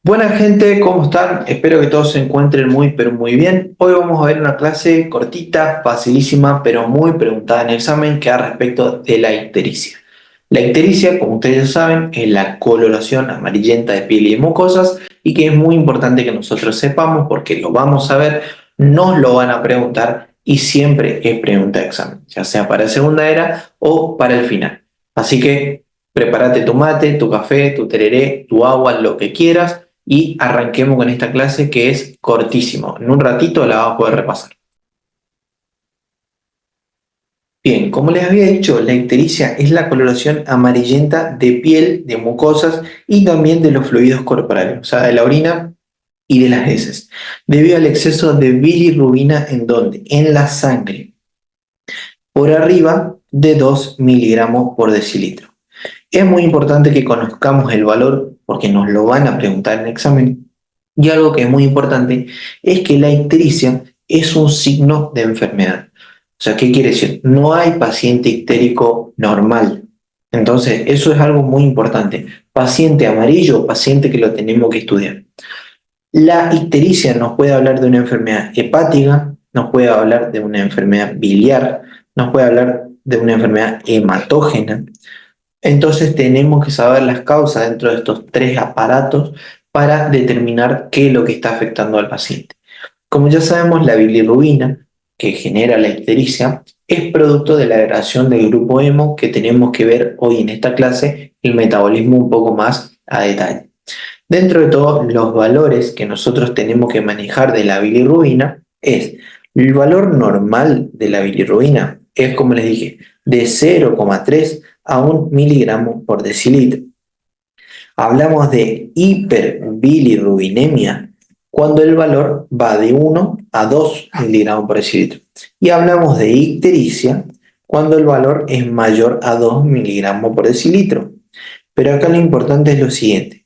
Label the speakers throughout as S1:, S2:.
S1: Buena gente, ¿cómo están? Espero que todos se encuentren muy, pero muy bien. Hoy vamos a ver una clase cortita, facilísima, pero muy preguntada en el examen que da respecto de la ictericia. La ictericia, como ustedes ya saben, es la coloración amarillenta de piel y de mucosas y que es muy importante que nosotros sepamos porque lo vamos a ver, nos lo van a preguntar y siempre es pregunta de examen, ya sea para la segunda era o para el final. Así que prepárate tu mate, tu café, tu tereré, tu agua, lo que quieras y arranquemos con esta clase que es cortísimo. En un ratito la vas a poder repasar. Bien, como les había dicho, la ictericia es la coloración amarillenta de piel, de mucosas y también de los fluidos corporales, o sea, de la orina y de las heces, debido al exceso de bilirrubina en donde, en la sangre, por arriba de 2 miligramos por decilitro. Es muy importante que conozcamos el valor porque nos lo van a preguntar en el examen. Y algo que es muy importante es que la ictericia es un signo de enfermedad. O sea, ¿qué quiere decir? No hay paciente ictérico normal. Entonces, eso es algo muy importante. Paciente amarillo, paciente que lo tenemos que estudiar. La ictericia nos puede hablar de una enfermedad hepática, nos puede hablar de una enfermedad biliar, nos puede hablar de una enfermedad hematógena. Entonces tenemos que saber las causas dentro de estos tres aparatos para determinar qué es lo que está afectando al paciente. Como ya sabemos, la bilirrubina que genera la ictericia es producto de la degradación del grupo hemo que tenemos que ver hoy en esta clase el metabolismo un poco más a detalle. Dentro de todos los valores que nosotros tenemos que manejar de la bilirrubina es el valor normal de la bilirrubina, es como les dije, de 0,3 a 1 miligramo por decilitro. Hablamos de hiperbilirrubinemia cuando el valor va de 1 a 2 miligramos por decilitro. Y hablamos de ictericia cuando el valor es mayor a 2 miligramos por decilitro. Pero acá lo importante es lo siguiente.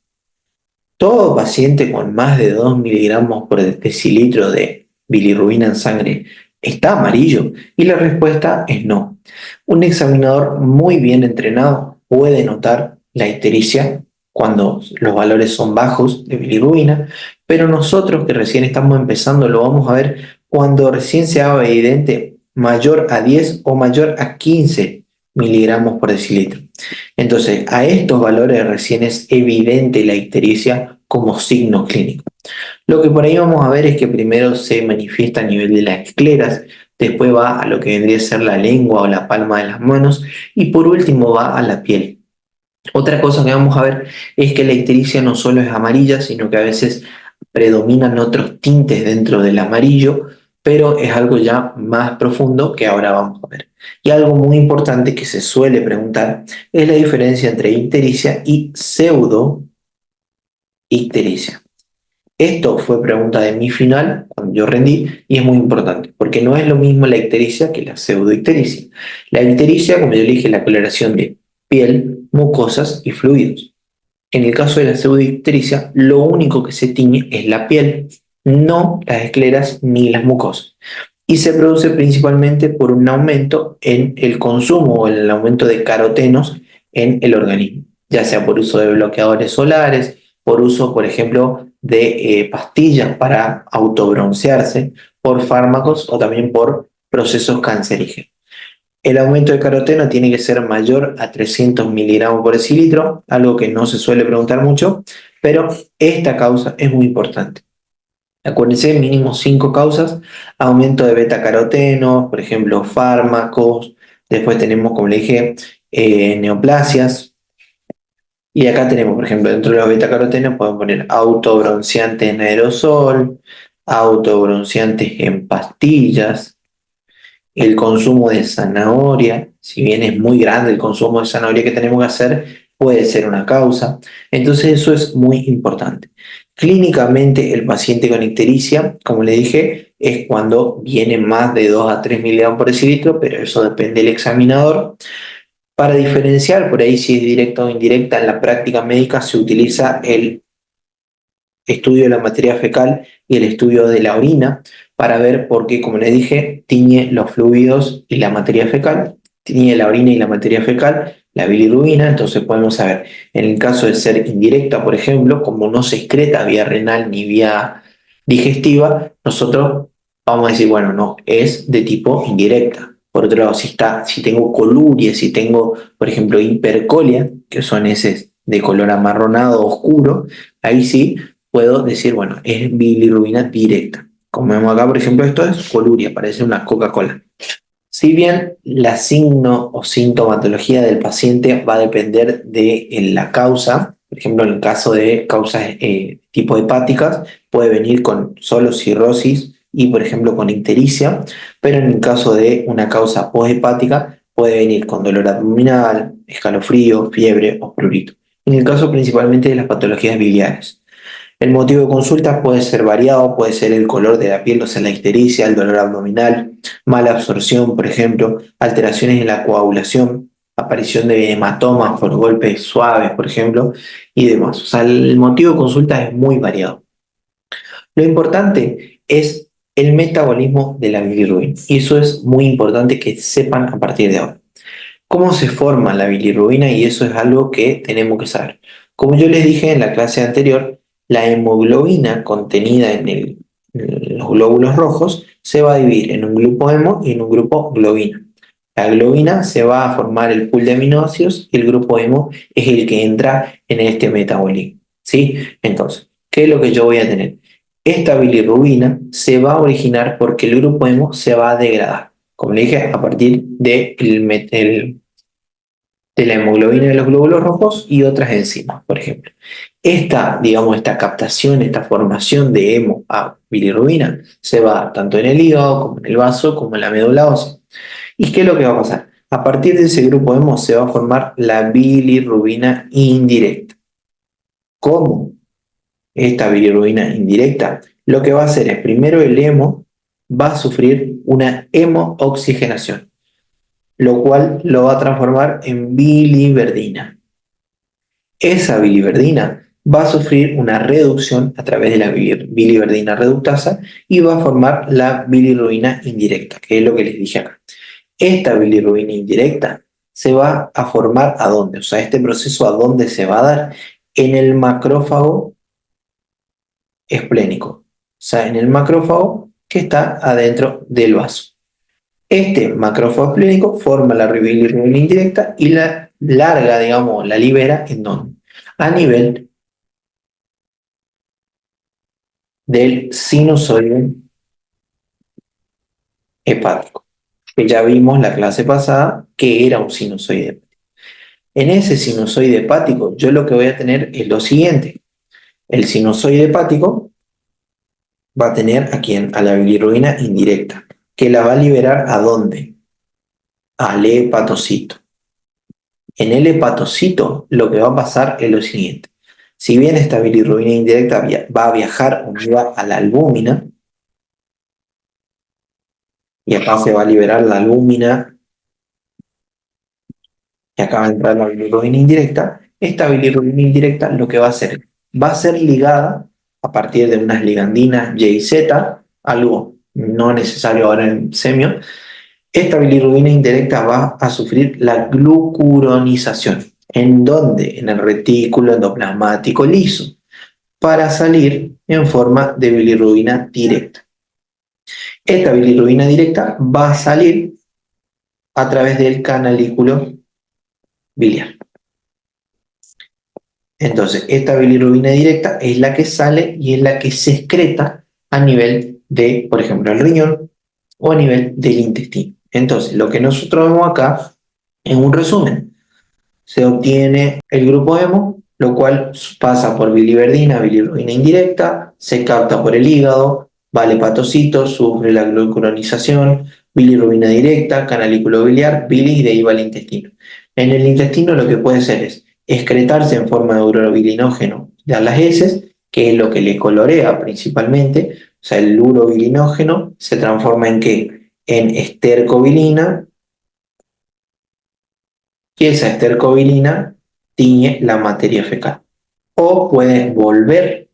S1: Todo paciente con más de 2 miligramos por decilitro de bilirrubina en sangre está amarillo y la respuesta es no. Un examinador muy bien entrenado puede notar la ictericia cuando los valores son bajos de bilirrubina, pero nosotros que recién estamos empezando lo vamos a ver cuando recién se haga evidente mayor a 10 o mayor a 15 miligramos por decilitro. Entonces, a estos valores recién es evidente la ictericia como signo clínico. Lo que por ahí vamos a ver es que primero se manifiesta a nivel de las escleras, después va a lo que vendría a ser la lengua o la palma de las manos y por último va a la piel. Otra cosa que vamos a ver es que la ictericia no solo es amarilla, sino que a veces predominan otros tintes dentro del amarillo, pero es algo ya más profundo que ahora vamos a ver. Y algo muy importante que se suele preguntar es la diferencia entre ictericia y pseudoictericia. Esto fue pregunta de mi final, cuando yo rendí, y es muy importante, porque no es lo mismo la ictericia que la pseudoictericia. La ictericia, como yo le dije, es la coloración de piel, mucosas y fluidos. En el caso de la pseudoictericia, lo único que se tiñe es la piel, no las escleras ni las mucosas. Y se produce principalmente por un aumento en el consumo o en el aumento de carotenos en el organismo, ya sea por uso de bloqueadores solares, por uso, por ejemplo, de pastillas para autobroncearse, por fármacos o también por procesos cancerígenos. El aumento de caroteno tiene que ser mayor a 300 miligramos por decilitro, algo que no se suele preguntar mucho, pero esta causa es muy importante. Acuérdense, mínimo 5 causas: aumento de beta-carotenos, por ejemplo, fármacos, después tenemos, como le dije, neoplasias, y acá tenemos, por ejemplo, dentro de los beta-carotenos podemos poner autobronceantes en aerosol, autobronceantes en pastillas, el consumo de zanahoria, si bien es muy grande el consumo de zanahoria que tenemos que hacer, puede ser una causa. Entonces eso es muy importante. Clínicamente el paciente con ictericia, como le dije, es cuando viene más de 2 a 3 miligramos por decilitro, pero eso depende del examinador. Para diferenciar por ahí si es directa o indirecta, en la práctica médica se utiliza el estudio de la materia fecal y el estudio de la orina para ver por qué, como les dije, tiñe los fluidos y la materia fecal. tiñe la orina y la materia fecal, la bilirrubina. Entonces podemos saber, en el caso de ser indirecta, por ejemplo, como no se excreta vía renal ni vía digestiva, nosotros vamos a decir, bueno, no, es de tipo indirecta. Por otro lado, si tengo coluria, si tengo, por ejemplo, hipercolia, que son heces de color amarronado oscuro, ahí sí puedo decir, bueno, es bilirrubina directa. Como vemos acá, por ejemplo, esto es coluria, parece una Coca-Cola. Si bien la signo o sintomatología del paciente va a depender de la causa, por ejemplo, en el caso de causas tipo hepáticas, puede venir con solo cirrosis y, por ejemplo, con ictericia, pero en el caso de una causa poshepática, puede venir con dolor abdominal, escalofrío, fiebre o prurito. En el caso principalmente de las patologías biliares. El motivo de consulta puede ser variado, puede ser el color de la piel, o sea, la ictericia, el dolor abdominal, mala absorción, por ejemplo, alteraciones en la coagulación, aparición de hematomas por golpes suaves, por ejemplo, y demás. O sea, el motivo de consulta es muy variado. Lo importante es el metabolismo de la bilirrubina, y eso es muy importante que sepan a partir de ahora. ¿Cómo se forma la bilirrubina? Y eso es algo que tenemos que saber. Como yo les dije en la clase anterior, la hemoglobina contenida en los glóbulos rojos se va a dividir en un grupo hemo y en un grupo globina. La globina se va a formar el pool de aminoácidos y el grupo hemo es el que entra en este metabolismo. ¿Sí? Entonces, ¿qué es lo que yo voy a tener? Esta bilirrubina se va a originar porque el grupo hemo se va a degradar, como le dije, a partir de la hemoglobina de los glóbulos rojos y otras enzimas, por ejemplo. Esta captación, esta formación de hemo a bilirrubina se va a dar tanto en el hígado como en el vaso como en la médula ósea. ¿Y qué es lo que va a pasar? A partir de ese grupo hemo se va a formar la bilirrubina indirecta. ¿Cómo? Esta bilirrubina indirecta lo que va a hacer es, primero el hemo va a sufrir una hemooxigenación, lo cual lo va a transformar en biliverdina. Esa biliverdina va a sufrir una reducción a través de la biliverdina reductasa y va a formar la bilirrubina indirecta, que es lo que les dije acá. Esta bilirrubina indirecta se va a formar ¿a dónde? O sea, este proceso ¿a dónde se va a dar? En el macrófago esplénico, o sea, en el macrófago que está adentro del vaso. Este macrófago esplénico forma la bilirrubina indirecta y la larga, digamos, la libera en donde, a nivel del sinusoide hepático, que ya vimos la clase pasada que era un sinusoide hepático. En ese sinusoide hepático yo lo que voy a tener es lo siguiente. El sinusoide hepático va a tener a la bilirrubina indirecta, que la va a liberar ¿a dónde? Al hepatocito. En el hepatocito lo que va a pasar es lo siguiente. Si bien esta bilirrubina indirecta va a viajar unida a la albúmina, y acá se va a liberar la albúmina, y acá va a entrar la bilirrubina indirecta, esta bilirrubina indirecta lo que va a hacer, va a ser ligada a partir de unas ligandinas Y y Z, algo no necesario ahora en semio. Esta bilirrubina indirecta va a sufrir la glucuronización. ¿En dónde? En el retículo endoplasmático liso, para salir en forma de bilirrubina directa. Esta bilirrubina directa va a salir a través del canalículo biliar. Entonces, esta bilirrubina directa es la que sale y es la que se excreta a nivel de, por ejemplo, el riñón o a nivel del intestino. Entonces, lo que nosotros vemos acá es un resumen. Se obtiene el grupo hemo, lo cual pasa por biliverdina, bilirrubina indirecta, se capta por el hígado, va al hepatocito, sufre la glucuronización, bilirrubina directa, canalículo biliar, bilis y de ahí va al intestino. En el intestino lo que puede ser es excretarse en forma de urobilinógeno de las heces, que es lo que le colorea principalmente. O sea, el urobilinógeno se transforma en ¿qué? En estercobilina, y esa estercobilina tiñe la materia fecal. O puede volver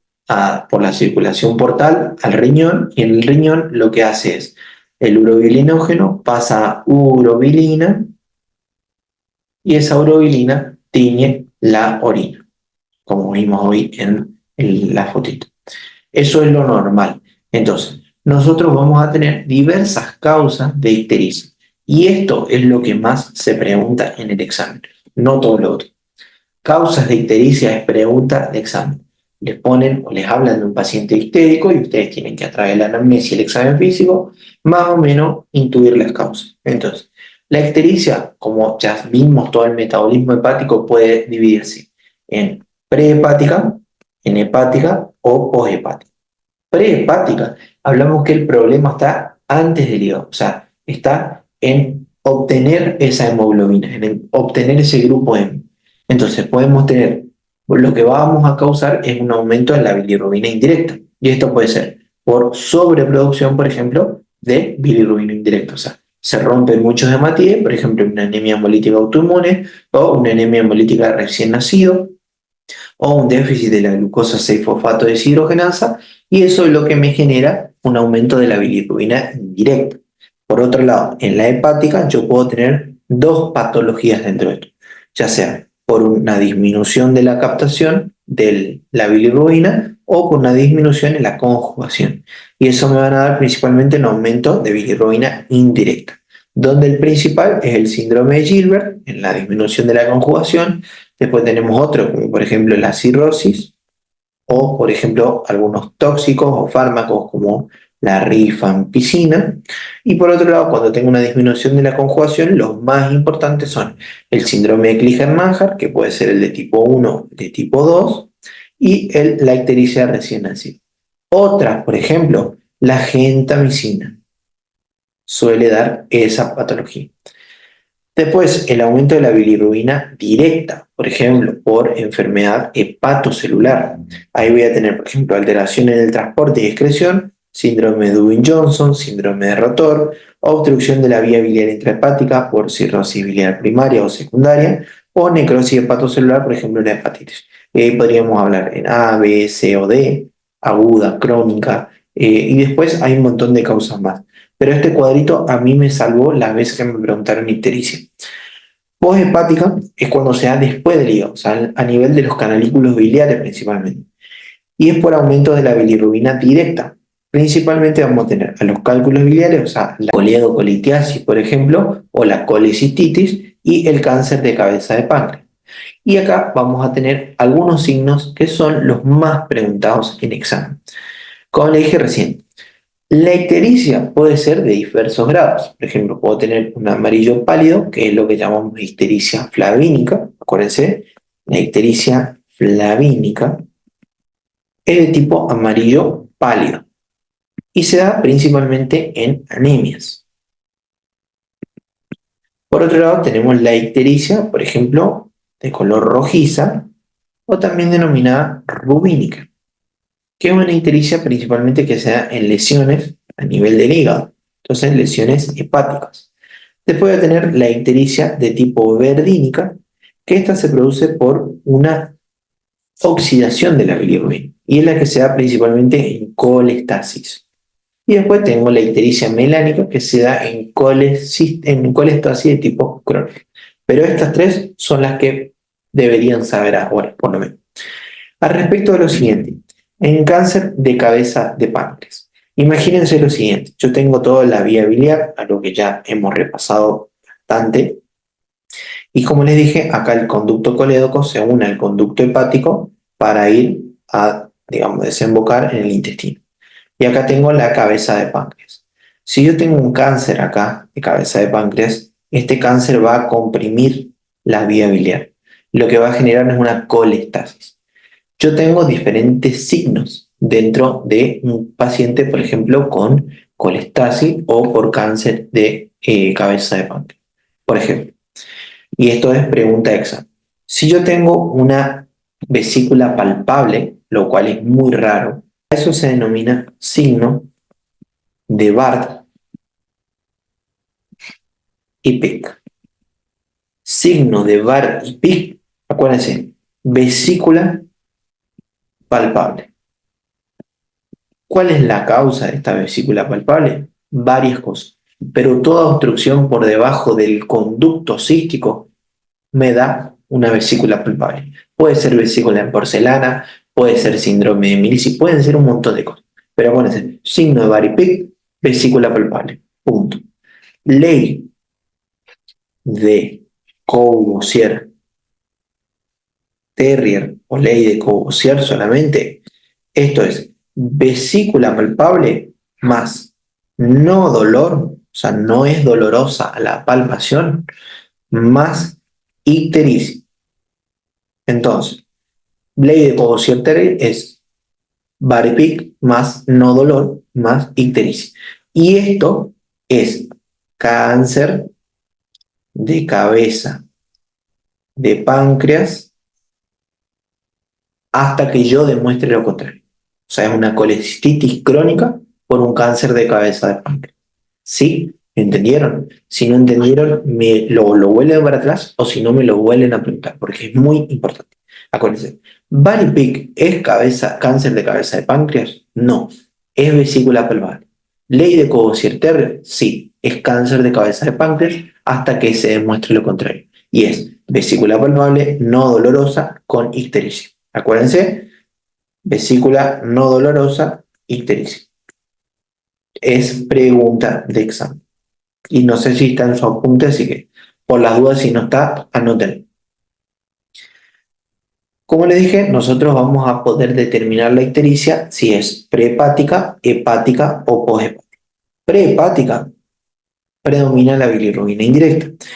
S1: por la circulación portal al riñón, y en el riñón lo que hace es el urobilinógeno pasa a urobilina y esa urobilina tiñe la orina, como vimos hoy en la fotito. Eso es lo normal. Entonces, nosotros vamos a tener diversas causas de ictericia. Y esto es lo que más se pregunta en el examen, no todo lo otro. Causas de ictericia es pregunta de examen. Les ponen o les hablan de un paciente ictérico y ustedes tienen que, a través de la anamnesis y el examen físico, más o menos intuir las causas. Entonces, la ictericia, como ya vimos, todo el metabolismo hepático puede dividirse en prehepática, en hepática o poshepática. Prehepática, hablamos que el problema está antes del hígado, o sea, está en obtener esa hemoglobina, en obtener ese grupo M. Entonces podemos tener, lo que vamos a causar es un aumento en la bilirrubina indirecta, y esto puede ser por sobreproducción, por ejemplo, de bilirrubina indirecta, o sea, se rompen muchos hematíes, por ejemplo, una anemia hemolítica autoinmune o una anemia hemolítica recién nacido, o un déficit de la glucosa 6-fosfato deshidrogenasa, y eso es lo que me genera un aumento de la bilirrubina indirecta. Por otro lado, en la hepática yo puedo tener dos patologías dentro de esto, ya sea por una disminución de la captación de la bilirrubina o por una disminución en la conjugación. Y eso me van a dar principalmente un aumento de bilirrubina indirecta, donde el principal es el síndrome de Gilbert, en la disminución de la conjugación. Después tenemos otro, como por ejemplo la cirrosis, o por ejemplo algunos tóxicos o fármacos como la rifampicina. Y por otro lado, cuando tengo una disminución de la conjugación, los más importantes son el síndrome de Kliger-Manjar, que puede ser el de tipo 1, de tipo 2, y la ictericia recién nacida. Otras, por ejemplo, la gentamicina, suele dar esa patología. Después, el aumento de la bilirrubina directa, por ejemplo, por enfermedad hepatocelular. Ahí voy a tener, por ejemplo, alteraciones en el transporte y excreción, síndrome de Dubin-Johnson, síndrome de Rotor, obstrucción de la vía biliar intrahepática por cirrosis biliar primaria o secundaria, o necrosis hepatocelular, por ejemplo, una hepatitis. Y ahí podríamos hablar en A, B, C o D, aguda, crónica, y después hay un montón de causas más. Pero este cuadrito a mí me salvó las veces que me preguntaron ictericia. Poshepática es cuando se da después del hígado, o sea, a nivel de los canalículos biliares principalmente. Y es por aumento de la bilirrubina directa. Principalmente vamos a tener a los cálculos biliares, o sea, la coledocolitiasis, por ejemplo, o la colecistitis y el cáncer de cabeza de páncreas. Y acá vamos a tener algunos signos que son los más preguntados en examen. Como le dije recién, la ictericia puede ser de diversos grados. Por ejemplo, puedo tener un amarillo pálido, que es lo que llamamos ictericia flavínica. Acuérdense, la ictericia flavínica es de tipo amarillo pálido y se da principalmente en anemias. Por otro lado, tenemos la ictericia, por ejemplo, de color rojiza o también denominada rubínica, que es una ictericia principalmente que se da en lesiones a nivel del hígado, entonces lesiones hepáticas. Después voy a tener la ictericia de tipo verdínica, que esta se produce por una oxidación de la bilirrubina y es la que se da principalmente en colestasis. Y después tengo la ictericia melánica, que se da en colestasis de tipo crónica. Pero estas tres son las que deberían saber ahora, por lo menos. Al respecto de lo siguiente, en cáncer de cabeza de páncreas, imagínense lo siguiente: yo tengo toda la vía biliar, a lo que ya hemos repasado bastante, y como les dije, acá el conducto colédoco se une al conducto hepático para ir a, digamos, desembocar en el intestino. Y acá tengo la cabeza de páncreas. Si yo tengo un cáncer acá de cabeza de páncreas, este cáncer va a comprimir la vía biliar. Lo que va a generar es una colestasis. Yo tengo diferentes signos dentro de un paciente, por ejemplo, con colestasis o por cáncer de cabeza de páncreas. Por ejemplo, y esto es pregunta examen. Si yo tengo una vesícula palpable, lo cual es muy raro, eso se denomina signo de Barth y Pick. Signo de Barth y Pick, acuérdense, vesícula palpable. ¿Cuál es la causa de esta vesícula palpable? Varias cosas, pero toda obstrucción por debajo del conducto cístico me da una vesícula palpable. Puede ser vesícula en porcelana, puede ser síndrome de Milici, pueden ser un montón de cosas. Pero acuérdense, signo de Barry-Pick, vesícula palpable. Punto. Ley de Courvoisier-Terrier o ley de Courvoisier solamente. Esto es vesícula palpable más no dolor, o sea, no es dolorosa la palpación, más ictericia. Entonces, ley de Courvoisier-Terrier es Barry-Pick más no dolor más ictericia. Y esto es cáncer de cabeza de páncreas hasta que yo demuestre lo contrario. O sea, es una colecistitis crónica por un cáncer de cabeza de páncreas. ¿Sí? ¿Entendieron? Si no entendieron, me lo vuelven para atrás o si no, me lo vuelven a preguntar, porque es muy importante. Acuérdense, ¿Barry-Pick es cáncer de cabeza de páncreas? No, es vesícula palpable. ¿Ley de Courvoisier-Terrier? Sí, es cáncer de cabeza de páncreas hasta que se demuestre lo contrario. Y es vesícula palpable no dolorosa con ictericia. Acuérdense, vesícula no dolorosa, ictericia. Es pregunta de examen. Y no sé si está en su apunte, así que por las dudas, si no está, anoten. Como les dije, nosotros vamos a poder determinar la ictericia si es prehepática, hepática o poshepática. Prehepática, predomina la bilirrubina indirecta.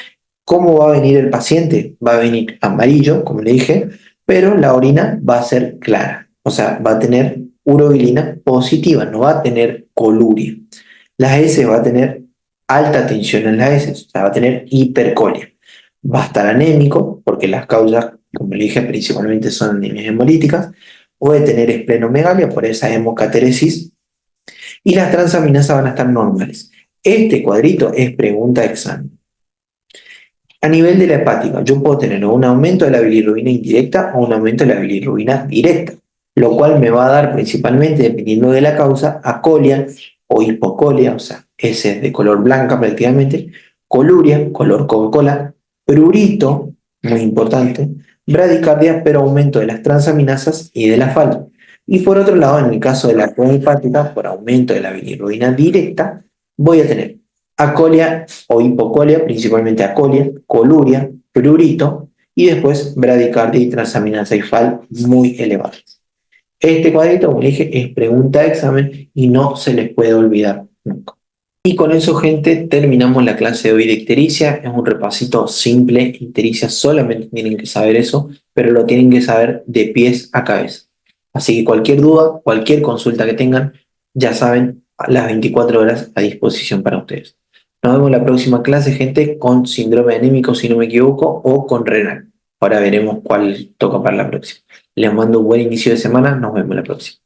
S1: ¿Cómo va a venir el paciente? Va a venir amarillo, como le dije, pero la orina va a ser clara, o sea, va a tener urobilina positiva, no va a tener coluria. Las heces va a tener alta tensión en las heces, o sea, va a tener hipercolia. Va a estar anémico, porque las causas, como le dije, principalmente son anemias hemolíticas. Puede tener esplenomegalia por esa hemocateresis y las transaminasas van a estar normales. Este cuadrito es pregunta de examen. A nivel de la hepática, yo puedo tener un aumento de la bilirrubina indirecta o un aumento de la bilirrubina directa, lo cual me va a dar principalmente, dependiendo de la causa, acolia o hipocolia, o sea, ese es de color blanca prácticamente, coluria, color Coca-Cola, prurito, muy importante, bradicardia, pero aumento de las transaminasas y de la FAL. Y por otro lado, en el caso de la hepática, por aumento de la bilirrubina directa, voy a tener acolia o hipocolia, principalmente acolia, coluria, prurito y después bradicardia y transaminasa y FAL muy elevadas. Este cuadrito, como dije, es pregunta de examen y no se les puede olvidar nunca. Y con eso, gente, terminamos la clase de hoy de ictericia. Es un repasito simple. Ictericia solamente tienen que saber eso, pero lo tienen que saber de pies a cabeza. Así que cualquier duda, cualquier consulta que tengan, ya saben, a las 24 horas a disposición para ustedes. Nos vemos en la próxima clase, gente, con síndrome anémico, si no me equivoco, o con renal. Ahora veremos cuál toca para la próxima. Les mando un buen inicio de semana. Nos vemos la próxima.